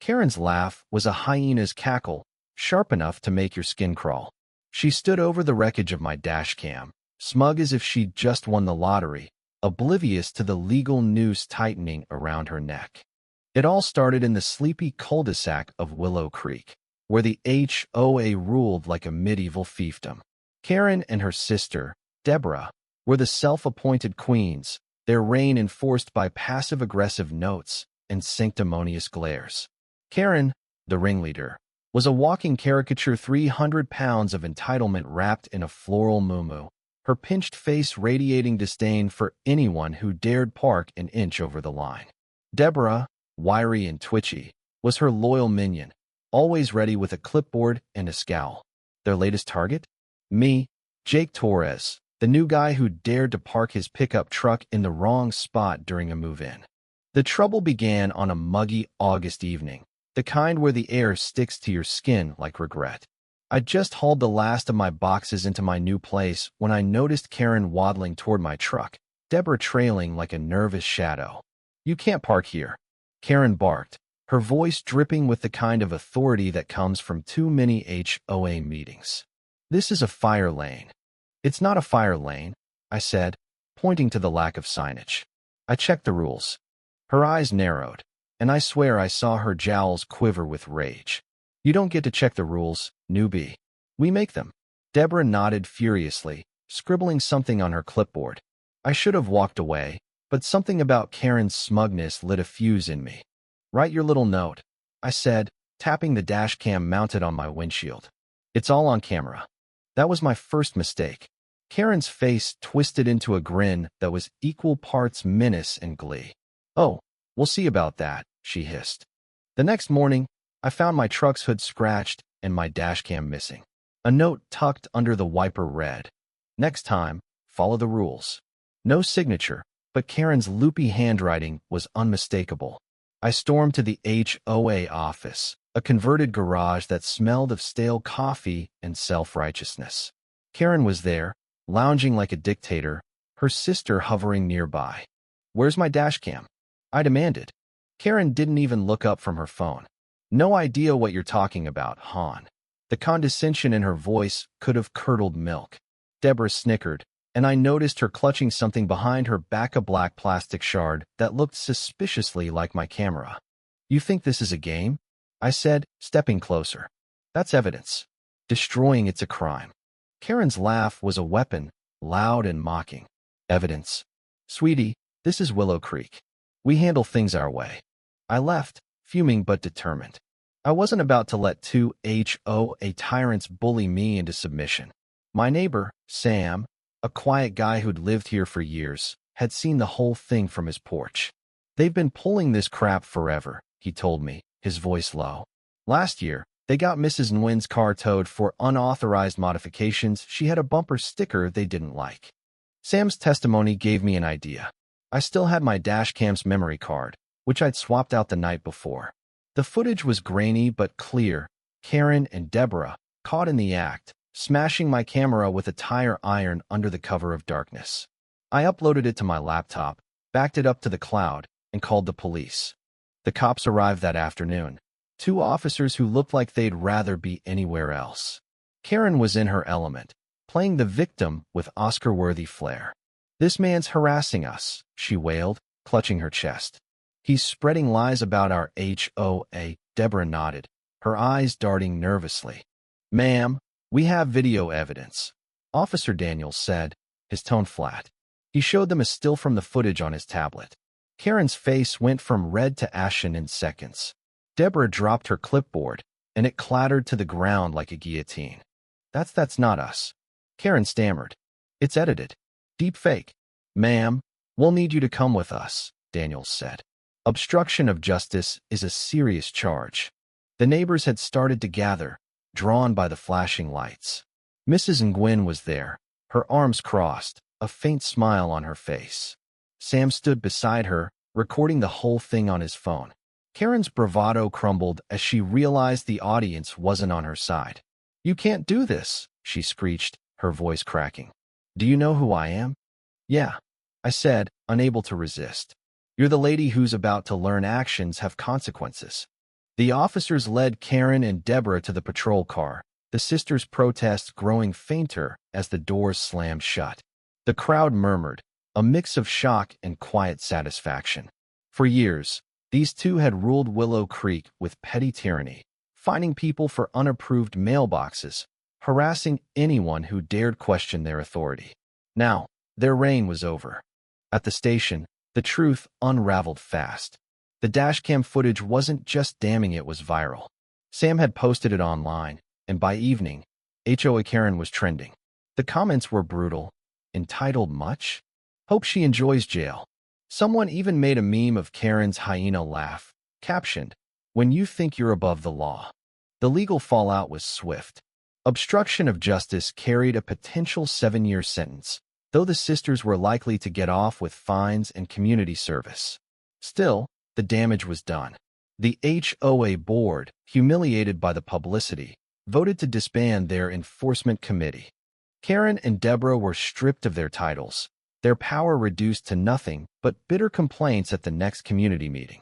Karen's laugh was a hyena's cackle, sharp enough to make your skin crawl. She stood over the wreckage of my dashcam, smug as if she'd just won the lottery, oblivious to the legal noose tightening around her neck. It all started in the sleepy cul-de-sac of Willow Creek, where the HOA ruled like a medieval fiefdom. Karen and her sister, Deborah, were the self-appointed queens, their reign enforced by passive-aggressive notes and sanctimonious glares. Karen, the ringleader, was a walking caricature, 300 pounds of entitlement wrapped in a floral muumuu, her pinched face radiating disdain for anyone who dared park an inch over the line. Deborah, wiry and twitchy, was her loyal minion, always ready with a clipboard and a scowl. Their latest target? Me, Jake Torres, the new guy who dared to park his pickup truck in the wrong spot during a move-in. The trouble began on a muggy August evening, the kind where the air sticks to your skin like regret. I'd just hauled the last of my boxes into my new place when I noticed Karen waddling toward my truck, Deborah trailing like a nervous shadow. "You can't park here," Karen barked, her voice dripping with the kind of authority that comes from too many HOA meetings. "This is a fire lane." "It's not a fire lane," I said, pointing to the lack of signage. "I checked the rules." Her eyes narrowed, and I swear I saw her jowls quiver with rage. "You don't get to check the rules, newbie. We make them." Deborah nodded furiously, scribbling something on her clipboard. I should have walked away, but something about Karen's smugness lit a fuse in me. "Write your little note," I said, tapping the dashcam mounted on my windshield. "It's all on camera." That was my first mistake. Karen's face twisted into a grin that was equal parts menace and glee. "Oh, we'll see about that," she hissed. The next morning, I found my truck's hood scratched and my dashcam missing. A note tucked under the wiper read, "Next time, follow the rules." No signature, but Karen's loopy handwriting was unmistakable. I stormed to the HOA office, a converted garage that smelled of stale coffee and self-righteousness. Karen was there, lounging like a dictator, her sister hovering nearby. "Where's my dashcam?" I demanded. Karen didn't even look up from her phone. "No idea what you're talking about, hon." The condescension in her voice could have curdled milk. Deborah snickered, and I noticed her clutching something behind her back, a black plastic shard that looked suspiciously like my camera. "You think this is a game?" I said, stepping closer. "That's evidence. Destroying it's a crime." Karen's laugh was a weapon, loud and mocking. "Evidence? Sweetie, this is Willow Creek. We handle things our way." I left, fuming but determined. I wasn't about to let two HOA tyrants bully me into submission. My neighbor, Sam, a quiet guy who'd lived here for years, had seen the whole thing from his porch. "They've been pulling this crap forever," he told me, his voice low. "Last year, they got Mrs. Nguyen's car towed for unauthorized modifications. She had a bumper sticker they didn't like." Sam's testimony gave me an idea. I still had my dashcam's memory card, which I'd swapped out the night before. The footage was grainy but clear. Karen and Deborah, caught in the act, smashing my camera with a tire iron under the cover of darkness. I uploaded it to my laptop, backed it up to the cloud, and called the police. The cops arrived that afternoon. 2 officers who looked like they'd rather be anywhere else. Karen was in her element, playing the victim with Oscar-worthy flair. "This man's harassing us," she wailed, clutching her chest. "He's spreading lies about our HOA, Deborah nodded, her eyes darting nervously. "Ma'am, we have video evidence," Officer Daniels said, his tone flat. He showed them a still from the footage on his tablet. Karen's face went from red to ashen in seconds. Deborah dropped her clipboard, and it clattered to the ground like a guillotine. That's not us." Karen stammered. "It's edited. Deep fake." "Ma'am, we'll need you to come with us," Daniels said. Obstruction of justice is a serious charge. The neighbors had started to gather, drawn by the flashing lights. Mrs. Nguyen was there, her arms crossed, a faint smile on her face. Sam stood beside her, recording the whole thing on his phone. Karen's bravado crumbled as she realized the audience wasn't on her side. "You can't do this," she screeched, her voice cracking. "Do you know who I am?" "Yeah," I said, unable to resist. "You're the lady who's about to learn actions have consequences." The officers led Karen and Deborah to the patrol car, the sisters' protests growing fainter as the doors slammed shut. The crowd murmured, a mix of shock and quiet satisfaction. For years, these two had ruled Willow Creek with petty tyranny, fining people for unapproved mailboxes, harassing anyone who dared question their authority. Now, their reign was over. At the station, the truth unraveled fast. The dashcam footage wasn't just damning, it was viral. Sam had posted it online, and by evening, HOA Karen was trending. The comments were brutal. Entitled much? Hope she enjoys jail. Someone even made a meme of Karen's hyena laugh, captioned, "When you think you're above the law." The legal fallout was swift. Obstruction of justice carried a potential 7-year sentence, though the sisters were likely to get off with fines and community service. Still, the damage was done. The HOA board, humiliated by the publicity, voted to disband their enforcement committee. Karen and Deborah were stripped of their titles, their power reduced to nothing but bitter complaints at the next community meeting.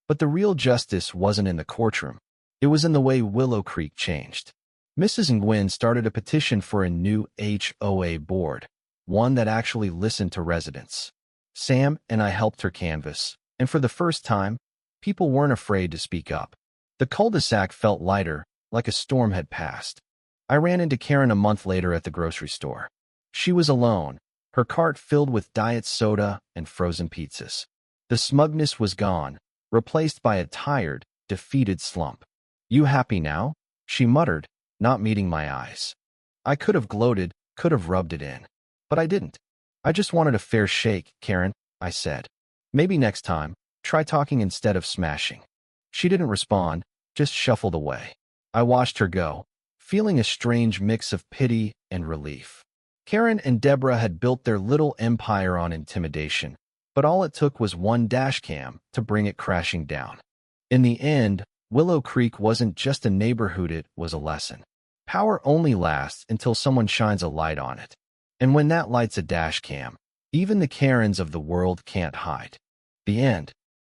But the real justice wasn't in the courtroom. It was in the way Willow Creek changed. Mrs. Nguyen started a petition for a new HOA board, one that actually listened to residents. Sam and I helped her canvass, and for the first time, people weren't afraid to speak up. The cul-de-sac felt lighter, like a storm had passed. I ran into Karen a month later at the grocery store. She was alone, her cart filled with diet soda and frozen pizzas. The smugness was gone, replaced by a tired, defeated slump. "You happy now?" she muttered, not meeting my eyes. I could have gloated, could have rubbed it in. But I didn't. "I just wanted a fair shake, Karen," I said. "Maybe next time, try talking instead of smashing." She didn't respond, just shuffled away. I watched her go, feeling a strange mix of pity and relief. Karen and Deborah had built their little empire on intimidation, but all it took was one dashcam to bring it crashing down. In the end, Willow Creek wasn't just a neighborhood, it was a lesson. Power only lasts until someone shines a light on it. And when that light's a dashcam, even the Karens of the world can't hide. The end.